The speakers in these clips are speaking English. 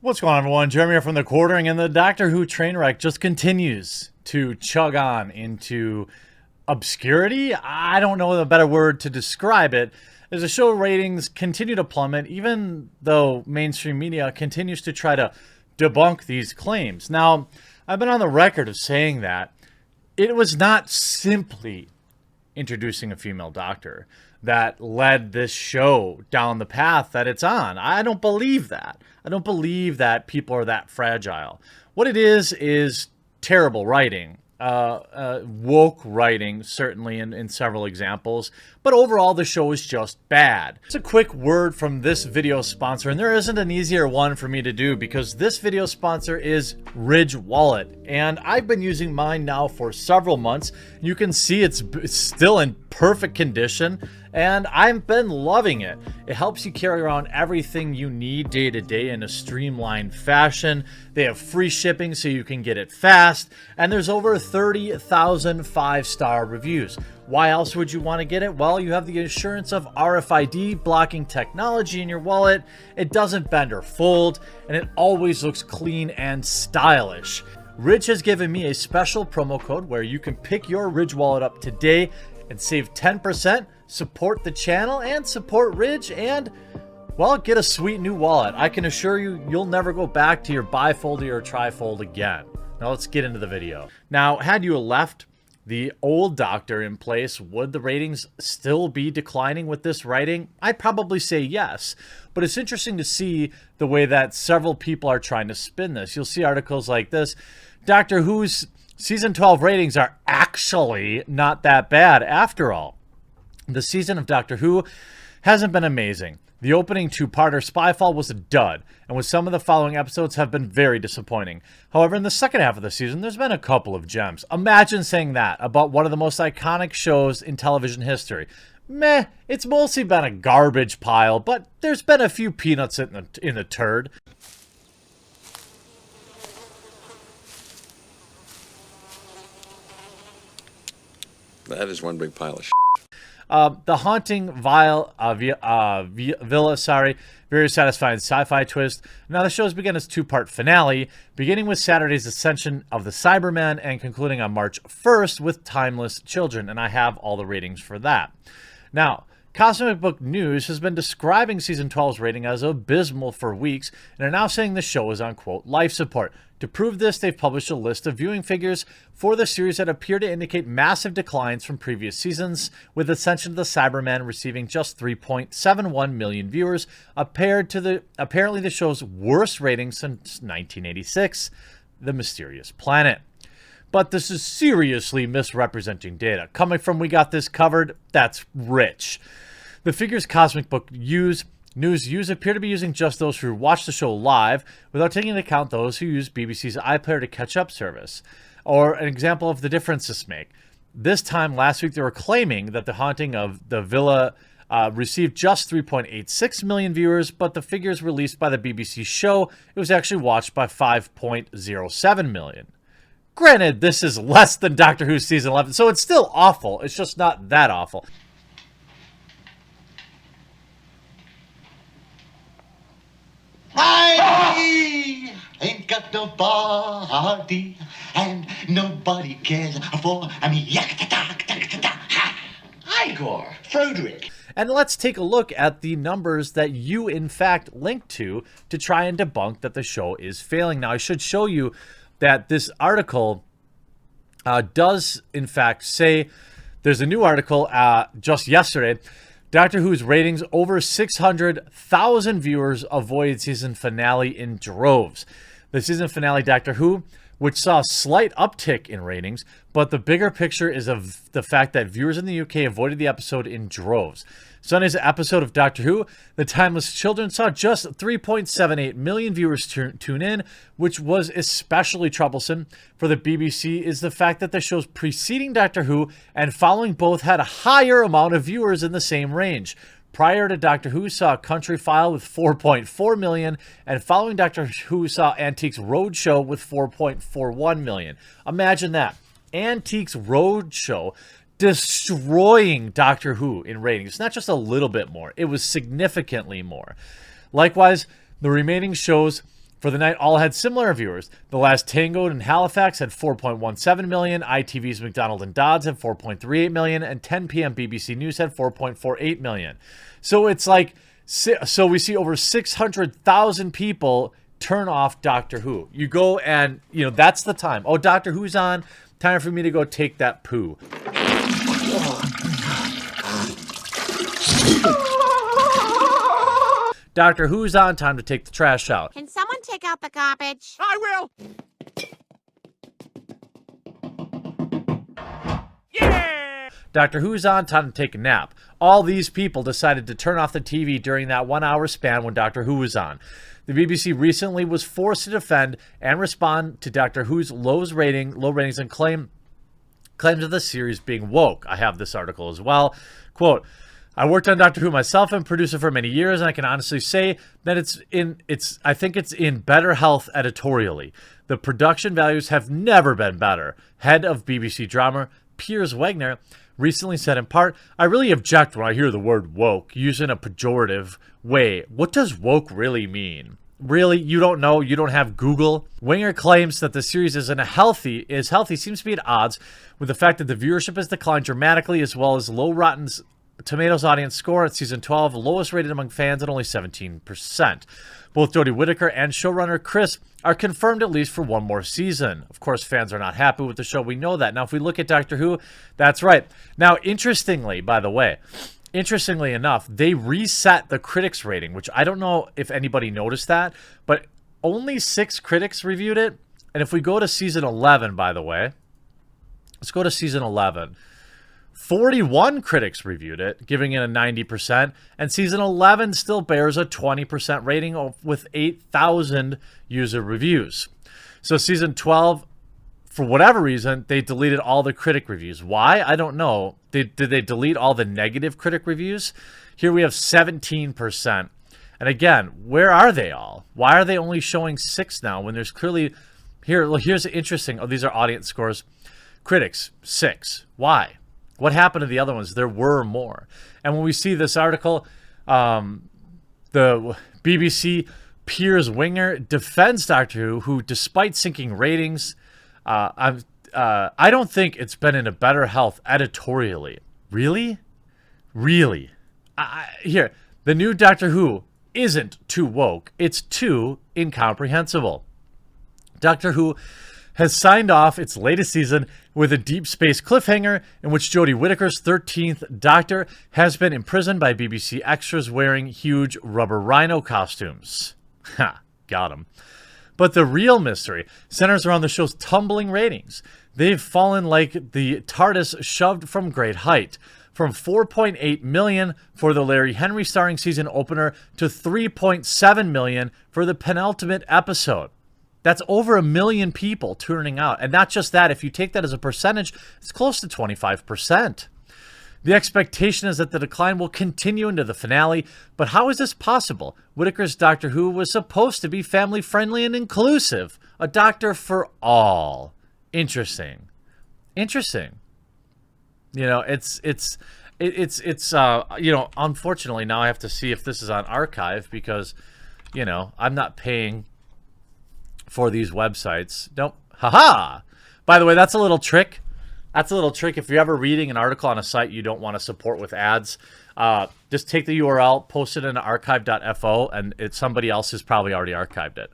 What's going on, everyone? Jeremy here from The Quartering, and the Doctor Who train wreck just continues to chug on into obscurity. I don't know a better word to describe it. As the show ratings continue to plummet, even though mainstream media continues to try to debunk these claims. Now, I've been on the record of saying that it was not simply introducing a female doctor that led this show down the path that it's on. I don't believe that. I don't believe that people are that fragile. What it is terrible writing. Woke writing, certainly in several examples. But overall, the show is just bad. It's a quick word from this video sponsor, and there isn't an easier one for me to do because this video sponsor is Ridge Wallet. And I've been using mine now for several months. You can see it's still in perfect condition, and I've been loving it. It helps you carry around everything you need day to day in a streamlined fashion. They have free shipping so you can get it fast, and there's over 30,000 five-star reviews. Why else would you want to get it? Well, you have the assurance of RFID blocking technology in your wallet. It doesn't bend or fold, and it always looks clean and stylish. Ridge has given me a special promo code where you can pick your Ridge wallet up today and save 10%, support the channel, and support Ridge, and, well, get a sweet new wallet. I can assure you, you'll never go back to your bifold or your trifold again. Now let's get into the video. Now, had you left the old Doctor in place, would the ratings still be declining with this writing? I'd probably say yes, but it's interesting to see the way that several people are trying to spin this. You'll see articles like this: Doctor Who's Season 12 ratings are actually not that bad after all. The season of Doctor Who hasn't been amazing. The opening two-parter Spyfall was a dud, and with some of the following episodes have been very disappointing. However, in the second half of the season, there's been a couple of gems. Imagine saying that about one of the most iconic shows in television history. Meh, it's mostly been a garbage pile, but there's been a few peanuts in the turd. That is one big pile of shit. The Haunting Villa, very satisfying sci-fi twist. Now the show's begun its two-part finale, beginning with Saturday's ascension of the Cybermen and concluding on March 1st with Timeless Children, and I have all the ratings for that. Now, Cosmic Book News has been describing Season 12's rating as abysmal for weeks, and are now saying the show is on, quote, life support. To prove this, they've published a list of viewing figures for the series that appear to indicate massive declines from previous seasons, with Ascension of the Cybermen receiving just 3.71 million viewers, apparently the show's worst rating since 1986, The Mysterious Planet. But this is seriously misrepresenting data. Coming from We Got This Covered, that's rich. The figures Cosmic Book News appear to be using just those who watch the show live, without taking into account those who use BBC's iPlayer to catch up service. Or an example of the difference this make. This time last week, they were claiming that The Haunting of the Villa received just 3.86 million viewers, but the figures released by the BBC show, it was actually watched by 5.07 million. Granted, this is less than Doctor Who Season 11, so it's still awful. It's just not that awful. I ain't got nobody, and nobody cares for me. Igor, Frederick. And let's take a look at the numbers that you, in fact, linked to try and debunk that the show is failing. Now, I should show you that this article does, in fact, say there's a new article just yesterday. Doctor Who's ratings over 600,000 viewers avoid season finale in droves. The season finale Doctor Who, which saw a slight uptick in ratings, but the bigger picture is of the fact that viewers in the UK avoided the episode in droves. Sunday's episode of Doctor Who, The Timeless Children, saw just 3.78 million viewers tune in, which was especially troublesome for the BBC is the fact that the shows preceding Doctor Who and following both had a higher amount of viewers in the same range. Prior to Doctor Who saw Country File with 4.4 million, and following Doctor Who saw Antiques Roadshow with 4.41 million. Imagine that. Antiques Roadshow destroying Doctor Who in ratings. Not just a little bit more. It was significantly more. Likewise, the remaining shows For the night, all had similar viewers. The Last Tango in Halifax had 4.17 million, ITV's McDonald and Dodds had 4.38 million, and 10 p.m. BBC News had 4.48 million. So it's like, so we see over 600,000 people turn off Doctor Who. You go and, you know, that's the time. Oh, Doctor Who's on. Time for me to go take that poo. Doctor Who's on. Time to take the trash out. Can someone take out the garbage? I will! Yeah! Doctor Who's on. Time to take a nap. All these people decided to turn off the TV during that 1 hour span when Doctor Who was on. The BBC recently was forced to defend and respond to Doctor Who's low ratings and claims of the series being woke. I have this article as well. Quote, I worked on Doctor Who myself and produced it for many years, and I can honestly say that I think it's in better health editorially. The production values have never been better. Head of BBC Drama, Piers Wagner, recently said in part, I really object when I hear the word woke used in a pejorative way. What does woke really mean? Really? You don't know? You don't have Google? Winger claims that the series is healthy seems to be at odds with the fact that the viewership has declined dramatically, as well as low Rotten Tomatoes audience score at season 12, lowest rated among fans at only 17%. Both Jodie Whittaker and showrunner Chris are confirmed at least for one more season. Of course, fans are not happy with the show. We know that. Now, if we look at Doctor Who, that's right. Now, interestingly, by the way, interestingly enough, they reset the critics rating, which I don't know if anybody noticed that, but only 6 critics reviewed it. And if we go to season 11, by the way, let's go to season 11. 41 critics reviewed it, giving it a 90%, and season 11 still bears a 20% rating with 8,000 user reviews. So season 12, for whatever reason, they deleted all the critic reviews. Why? I don't know. Did they delete all the negative critic reviews? Here we have 17%. And again, where are they all? Why are they only showing 6 now when there's clearly... Here's interesting. Oh, these are audience scores. Critics, 6. Why? What happened to the other ones? There were more. And when we see this article, the BBC Piers Winger defends Doctor Who, despite sinking ratings, I don't think it's been in a better health editorially. Really? Really? Here, the new Doctor Who isn't too woke. It's too incomprehensible. Doctor Who has signed off its latest season with a deep space cliffhanger in which Jodie Whittaker's 13th Doctor has been imprisoned by BBC extras wearing huge rubber rhino costumes. Ha, got him. But the real mystery centers around the show's tumbling ratings. They've fallen like the TARDIS shoved from great height, from 4.8 million for the Larry Henry starring season opener to 3.7 million for the penultimate episode. That's over 1 million people tuning out. And not just that, if you take that as a percentage, it's close to 25%. The expectation is that the decline will continue into the finale, but how is this possible? Whittaker's Doctor Who was supposed to be family-friendly and inclusive. A doctor for all. Interesting. Interesting. You know, it's you know, unfortunately now I have to see if this is on archive because, you know, I'm not paying for these websites. Nope. Haha. By the way, that's a little trick. That's a little trick. If you're ever reading an article on a site you don't want to support with ads, just take the URL, post it in archive.fo, and somebody else has probably already archived it.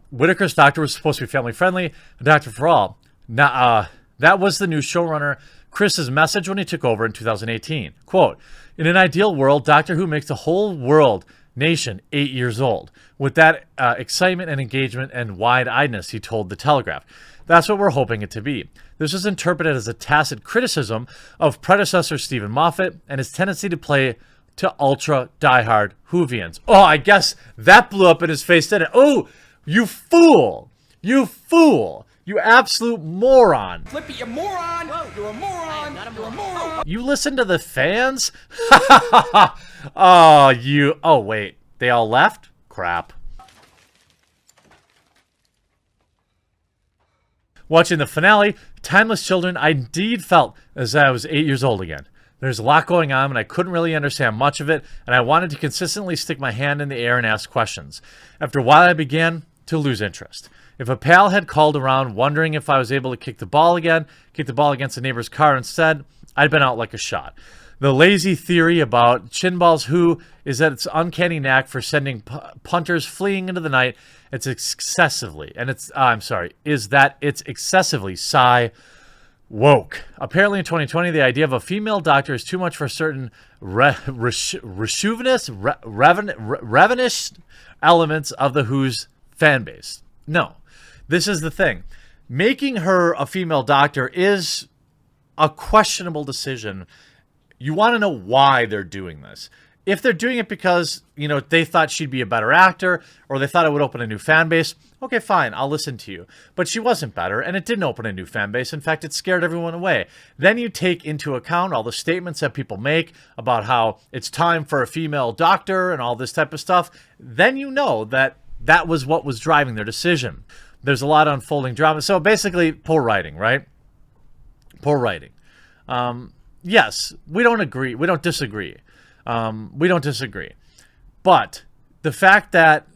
Whittaker's Doctor was supposed to be family-friendly, a doctor for all. Now, that was the new showrunner Chris's message when he took over in 2018. Quote, in an ideal world, Doctor Who makes the whole world nation 8 years old. With that excitement and engagement and wide-eyedness, he told The Telegraph. That's what we're hoping it to be. This is interpreted as a tacit criticism of predecessor Stephen Moffat and his tendency to play to ultra diehard Whovians. Oh, I guess that blew up in his face, didn't it? Oh, you fool! You fool! You absolute moron! Flippy, you moron! Whoa. You're a moron! You're a moron! You listen to the fans? Oh, wait. They all left? Crap. Watching the finale, Timeless Children, I indeed felt as I was 8 years old again. There's a lot going on, and I couldn't really understand much of it, and I wanted to consistently stick my hand in the air and ask questions. After a while, I began to lose interest. If a pal had called around wondering if I was able to kick the ball against a neighbor's car instead, I'd been out like a shot. The lazy theory about Chinball's Who is that its uncanny knack for sending punters fleeing into the night. It's excessively woke. Apparently in 2020, the idea of a female doctor is too much for certain revenue elements of the Who's fan base. No, this is the thing. Making her a female doctor is a questionable decision. You want to know why they're doing this. If they're doing it because, they thought she'd be a better actor or they thought it would open a new fan base, okay, fine, I'll listen to you. But she wasn't better, and it didn't open a new fan base. In fact, it scared everyone away. Then you take into account all the statements that people make about how it's time for a female doctor and all this type of stuff. Then you know that was what was driving their decision. There's a lot of unfolding drama. So basically, poor writing, right? Poor writing. Yes, we don't agree. We don't disagree. But the fact that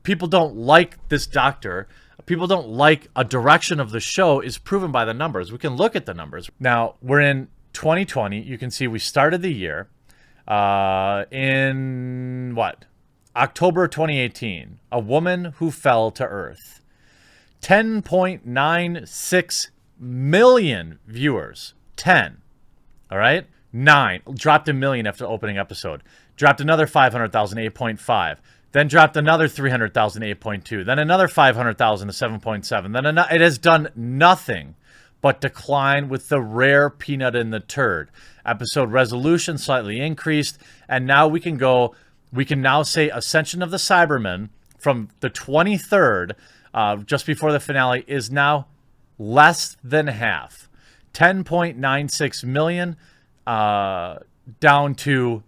people don't like this doctor, people don't like a direction of the show is proven by the numbers. We can look at the numbers. Now, we're in 2020. You can see we started the year in October 2018. A Woman Who Fell to Earth. 10.96 million viewers. 10. All right? 9. Dropped a million after the opening episode. Dropped another 500,000, 8.5. Then dropped another 300,000, 8.2. Then another 500,000 to 7.7. Then it has done nothing but decline with the rare peanut in the turd. Episode resolution slightly increased. And now we can now say Ascension of the Cybermen from the 23rd, just before the finale, is now less than half. 10.96 million down to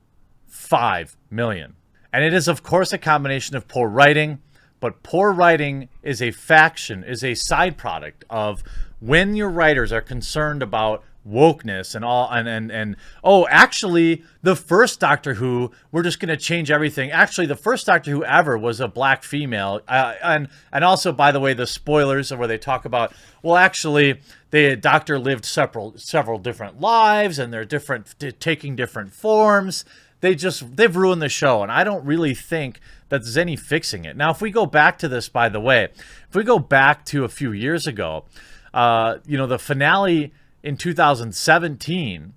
5 million. And it is, of course, a combination of poor writing, but poor writing is a side product of when your writers are concerned about wokeness and all, and actually, the first Doctor Who, we're just going to change everything. Actually, the first Doctor Who ever was a black female. And also, by the way, the spoilers where they talk about, well, actually, the Doctor lived several different lives, and they're taking different forms. They've ruined the show, and I don't really think that there's any fixing it. Now, if we go back to this, by the way, if we go back to a few years ago, the finale in 2017,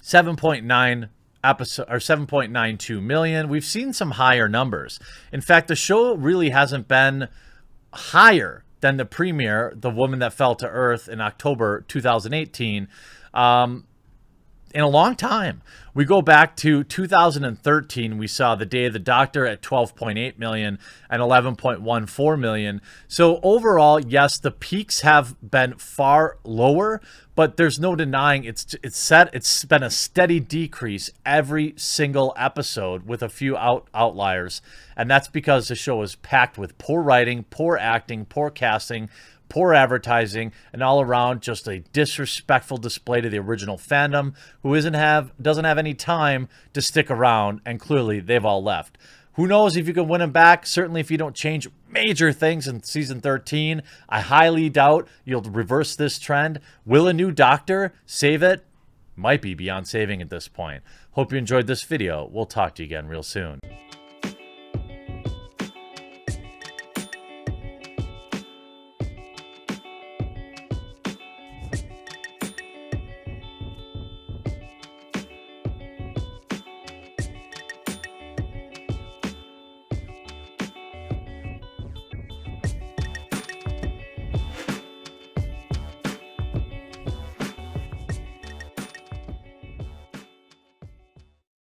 7.9 episode or 7.92 million. We've seen some higher numbers. In fact, the show really hasn't been higher than the premiere, The Woman That Fell to Earth, in October 2018. In a long time. We go back to 2013. We saw The Day of the Doctor at 12.8 million and 11.14 million. So overall, yes, the peaks have been far lower, but there's no denying it's been a steady decrease every single episode with a few outliers. And that's because the show is packed with poor writing, poor acting, poor casting, poor advertising, and all around just a disrespectful display to the original fandom, who doesn't have any time to stick around, and clearly they've all left. Who knows if you can win them back? Certainly if you don't change major things in season 13, I highly doubt you'll reverse this trend. Will a new Doctor save it? Might be beyond saving at this point. Hope you enjoyed this video. We'll talk to you again real soon.